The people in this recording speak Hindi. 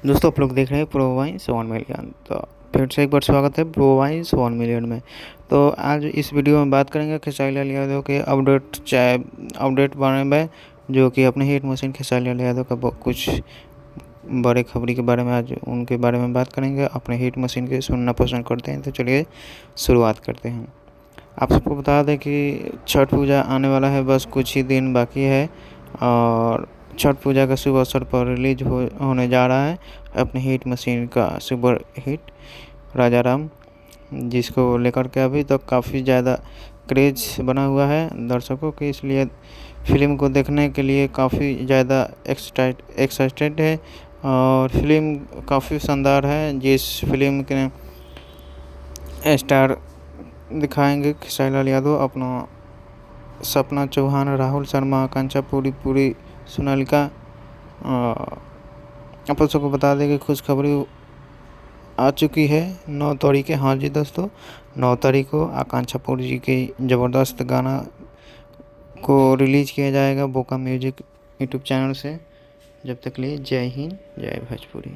दोस्तों आप लोग देख रहे हैं प्रो वाइन्स 1 मिलियन। तो फिर से एक बार स्वागत है प्रो वाइन्स 1 मिलियन में। तो आज इस वीडियो में बात करेंगे खेसारी लाल यादव के अपडेट बारे में, जो कि अपने हिट मशीन खेसारी लाल यादव का कुछ बड़े खबरी के बारे में आज उनके बारे में बात करेंगे। अपने हिट मशीन के सुनना पसंद करते हैं तो चलिए शुरुआत करते हैं। आप सबको बता दें कि छठ पूजा आने वाला है, बस कुछ ही दिन बाकी है और छठ पूजा का शुभ अवसर पर रिलीज होने जा रहा है अपने हिट मशीन का सुपर हिट राजा राम, जिसको लेकर के अभी तक काफ़ी ज़्यादा क्रेज बना हुआ है दर्शकों के। इसलिए फिल्म को देखने के लिए काफ़ी ज़्यादा एक्साइटेड है और फिल्म काफ़ी शानदार है। जिस फिल्म के स्टार दिखाएंगे खेसारी लाल यादव, अपना सपना चौहान, राहुल शर्मा, आकांक्षा पूरी, सोनालिका। आप सबको बता दें कि खुशखबरी आ चुकी है 9 तारीख। हाँ जी दोस्तों, 9 तारीख को आकांक्षा पूरी जी के ज़बरदस्त गाना को रिलीज़ किया जाएगा बोका म्यूजिक यूट्यूब चैनल से। जब तक लिए जय हिंद, जय भोजपुरी।